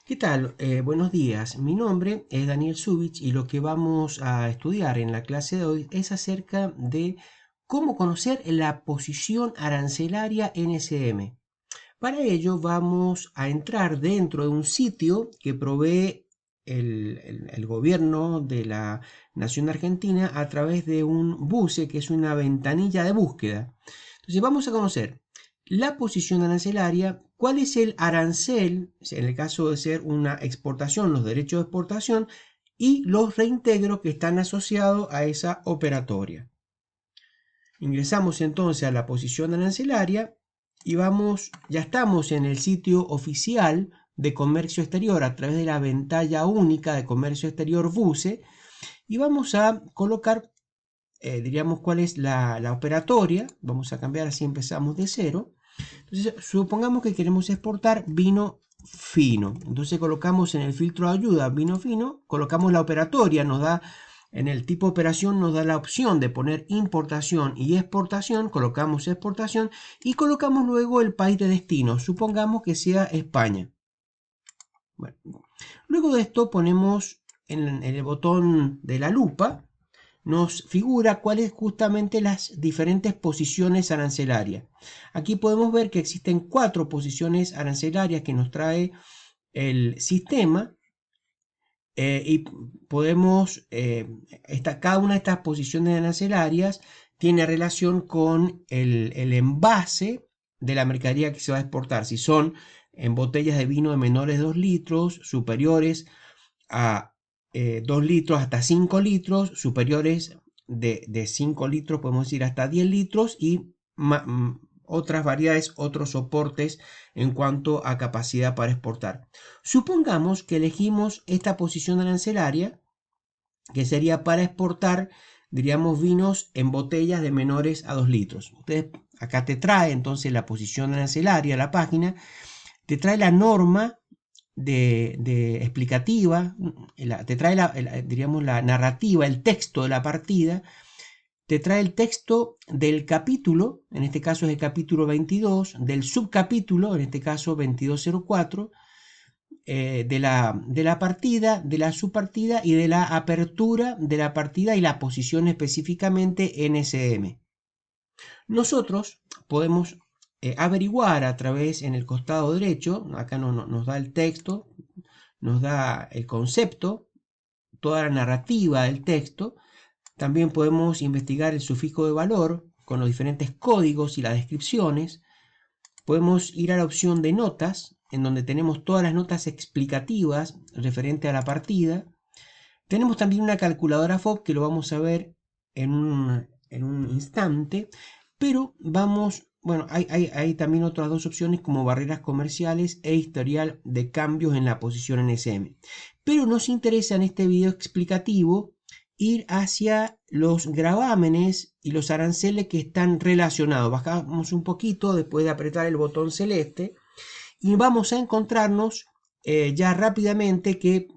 ¿Qué tal? Buenos días. Mi nombre es Daniel Zubich y lo que vamos a estudiar en la clase de hoy es acerca de cómo conocer la posición arancelaria NSM. Para ello vamos a entrar dentro de un sitio que provee el gobierno de la Nación Argentina a través de un buce que es una ventanilla de búsqueda. Entonces vamos a conocer la posición arancelaria, cuál es el arancel, en el caso de ser una exportación, los derechos de exportación y los reintegros que están asociados a esa operatoria. Ingresamos entonces a la posición arancelaria y ya estamos en el sitio oficial de comercio exterior a través de la ventanilla única de comercio exterior BUCE y vamos a colocar, diríamos, cuál es la operatoria. Vamos a cambiar, así empezamos de cero. Entonces, supongamos que queremos exportar vino fino. Entonces colocamos en el filtro de ayuda vino fino, colocamos la operatoria, nos da en el tipo de operación nos da la opción de poner importación y exportación, colocamos exportación y colocamos luego el país de destino, supongamos que sea España. Bueno, luego de esto ponemos en el botón de la lupa, nos figura cuáles justamente las diferentes posiciones arancelarias. Aquí podemos ver que existen 4 posiciones arancelarias que nos trae el sistema. Y podemos, cada una de estas posiciones arancelarias tiene relación con el envase de la mercadería que se va a exportar. Si son en botellas de vino de menores de 2 litros, superiores a 2 litros hasta 5 litros, superiores de 5 litros, podemos decir hasta 10 litros y otras variedades, otros soportes en cuanto a capacidad para exportar. Supongamos que elegimos esta posición arancelaria, que sería para exportar, diríamos, vinos en botellas de menores a 2 litros. Ustedes, acá te trae entonces la posición arancelaria, la página, te trae la norma de explicativa, te trae diríamos, la narrativa, el texto de la partida, te trae el texto del capítulo, en este caso es el capítulo 22, del subcapítulo, en este caso 2204, de la partida, de la subpartida y de la apertura de la partida y la posición específicamente NSM. Nosotros podemos averiguar a través en el costado derecho, acá nos da el texto, nos da el concepto, toda la narrativa del texto. También podemos investigar el sufijo de valor con los diferentes códigos y las descripciones. Podemos ir a la opción de notas, en donde tenemos todas las notas explicativas referente a la partida. Tenemos también una calculadora FOB que lo vamos a ver en un instante, pero bueno, hay también otras dos opciones como barreras comerciales e historial de cambios en la posición NSM. Pero nos interesa en este video explicativo ir hacia los gravámenes y los aranceles que están relacionados. Bajamos un poquito después de apretar el botón celeste y vamos a encontrarnos ya rápidamente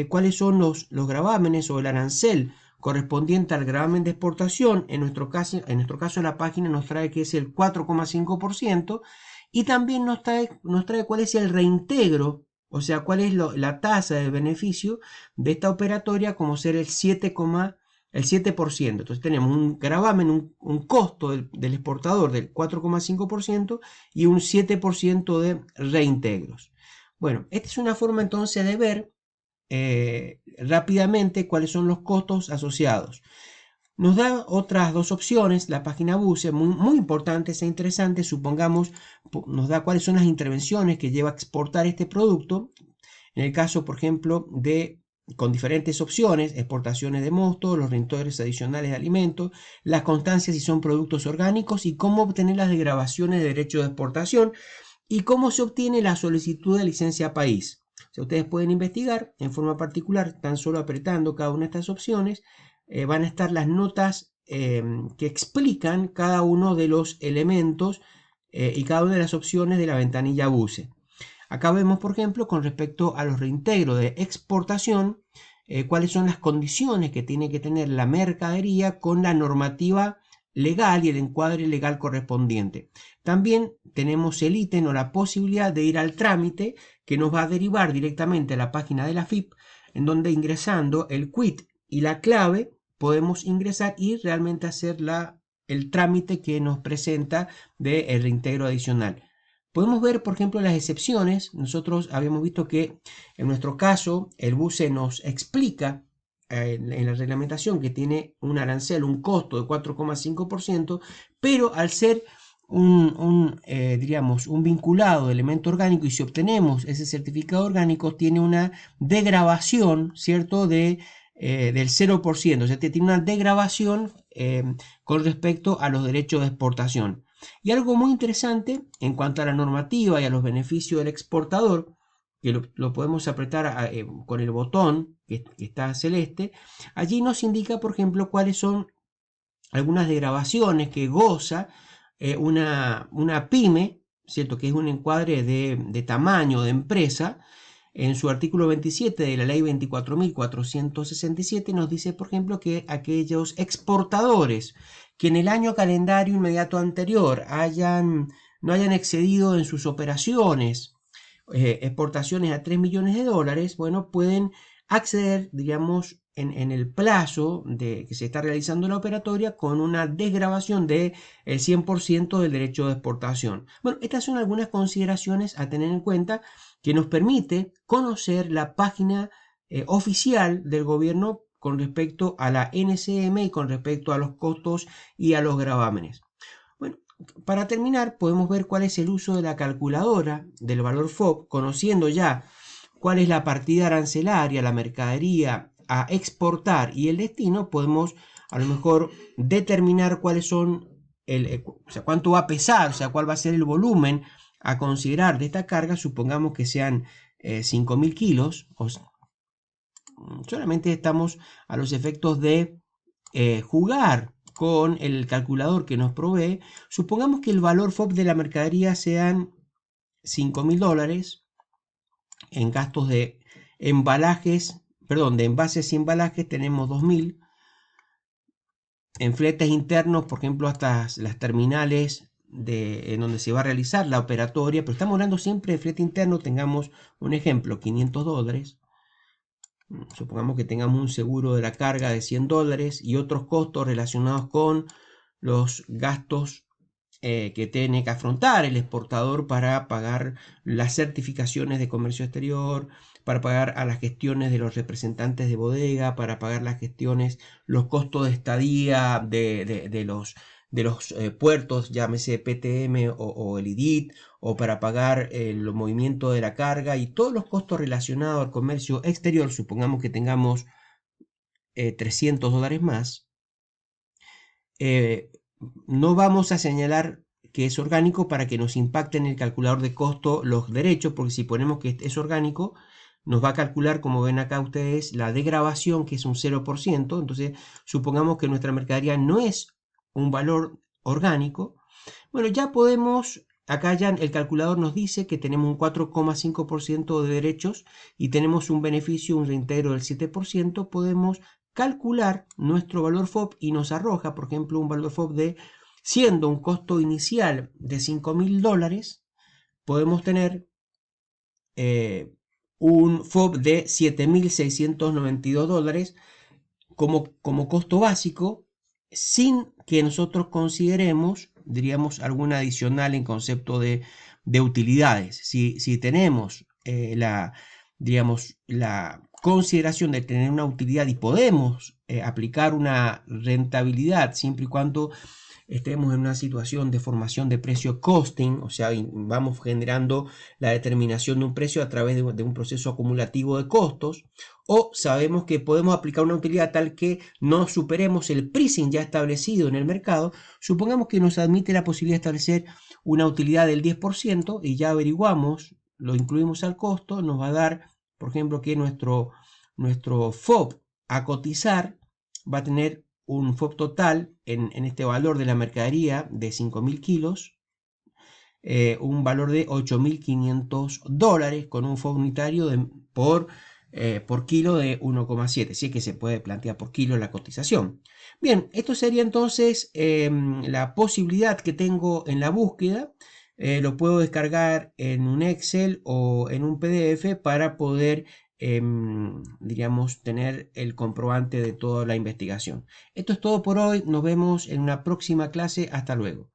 cuáles son los gravámenes o el arancel correspondiente al gravamen de exportación. En nuestro caso la página nos trae que es el 4,5% y también nos trae cuál es el reintegro, o sea, cuál es la tasa de beneficio de esta operatoria, como ser el 7%. Entonces tenemos un gravamen, un costo del exportador del 4,5% y un 7% de reintegros. Bueno, esta es una forma entonces de ver rápidamente cuáles son los costos asociados. Nos da otras dos opciones, la página BUCE, muy importantes e interesantes. Supongamos, nos da cuáles son las intervenciones que lleva a exportar este producto. En el caso, por ejemplo, con diferentes opciones, exportaciones de mosto, los reintegros adicionales de alimentos, las constancias si son productos orgánicos y cómo obtener las desgravaciones de derecho de exportación y cómo se obtiene la solicitud de licencia país. O sea, ustedes pueden investigar en forma particular, tan solo apretando cada una de estas opciones, van a estar las notas que explican cada uno de los elementos y cada una de las opciones de la ventanilla BUCE. Acá vemos, por ejemplo, con respecto a los reintegros de exportación, cuáles son las condiciones que tiene que tener la mercadería con la normativa legal y el encuadre legal correspondiente. También tenemos el ítem o la posibilidad de ir al trámite, que nos va a derivar directamente a la página de la FIP, en donde ingresando el quit y la clave podemos ingresar y realmente hacer el trámite que nos presenta del reintegro adicional. Podemos ver, por ejemplo, las excepciones. Nosotros habíamos visto que en nuestro caso el BUCE nos explica en la reglamentación que tiene un arancel, un costo de 4,5%, pero al ser diríamos, un vinculado de elemento orgánico, y si obtenemos ese certificado orgánico tiene una degravación, ¿cierto?, del 0%, o sea, tiene una degravación con respecto a los derechos de exportación. Y algo muy interesante en cuanto a la normativa y a los beneficios del exportador, que lo podemos apretar con el botón que está celeste, allí nos indica, por ejemplo, cuáles son algunas degravaciones que goza una pyme, ¿cierto?, que es un encuadre de tamaño de empresa. En su artículo 27 de la ley 24.467 nos dice, por ejemplo, que aquellos exportadores que en el año calendario inmediato anterior no hayan excedido en sus operaciones exportaciones a 3 millones de dólares, bueno, pueden acceder, digamos, en el plazo de que se está realizando la operatoria con una desgravación del 100% del derecho de exportación. Bueno, estas son algunas consideraciones a tener en cuenta que nos permite conocer la página oficial del gobierno con respecto a la NCM y con respecto a los costos y a los gravámenes. Bueno, para terminar, podemos ver cuál es el uso de la calculadora del valor FOB, conociendo ya cuál es la partida arancelaria, la mercadería a exportar y el destino. Podemos a lo mejor determinar cuáles son, o sea, cuánto va a pesar, o sea, cuál va a ser el volumen a considerar de esta carga. Supongamos que sean 5.000 kilos, solamente estamos a los efectos de jugar con el calculador que nos provee. Supongamos que el valor FOB de la mercadería sean 5.000 dólares en gastos de embalajes, perdón, de envases y embalajes tenemos 2.000. En fletes internos, por ejemplo, hasta las terminales en donde se va a realizar la operatoria, pero estamos hablando siempre de flete interno, tengamos un ejemplo, 500 dólares. Supongamos que tengamos un seguro de la carga de 100 dólares y otros costos relacionados con los gastos que tiene que afrontar el exportador para pagar las certificaciones de comercio exterior, para pagar a las gestiones de los representantes de bodega, para pagar las gestiones, los costos de estadía de los puertos, llámese PTM o el IDIT, o para pagar el movimiento de la carga y todos los costos relacionados al comercio exterior. Supongamos que tengamos 300 dólares más. No vamos a señalar que es orgánico para que nos impacte en el calculador de costo los derechos, porque si ponemos que es orgánico, nos va a calcular, como ven acá ustedes, la degravación, que es un 0%. Entonces, supongamos que nuestra mercadería no es un valor orgánico. Bueno, ya podemos, acá ya el calculador nos dice que tenemos un 4,5% de derechos y tenemos un beneficio, un reintegro del 7%. Podemos calcular nuestro valor FOB y nos arroja, por ejemplo, un valor FOB siendo un costo inicial de 5.000 dólares, podemos tener un FOB de 7.692 dólares como costo básico, sin que nosotros consideremos, diríamos, alguna adicional en concepto de utilidades. Si tenemos digamos, la consideración de tener una utilidad y podemos aplicar una rentabilidad siempre y cuando estemos en una situación de formación de precio costing, o sea, vamos generando la determinación de un precio a través de un proceso acumulativo de costos, o sabemos que podemos aplicar una utilidad tal que no superemos el pricing ya establecido en el mercado. Supongamos que nos admite la posibilidad de establecer una utilidad del 10% y ya averiguamos, lo incluimos al costo, nos va a dar, por ejemplo, que nuestro FOB a cotizar va a tener un FOB total en este valor de la mercadería de 5.000 kilos, un valor de 8.500 dólares con un FOB unitario por kilo de 1,7, si es que se puede plantear por kilo la cotización. Bien, esto sería entonces la posibilidad que tengo en la búsqueda. lo puedo descargar en un Excel o en un PDF para poder, diríamos, tener el comprobante de toda la investigación. Esto es todo por hoy. Nos vemos en una próxima clase. Hasta luego.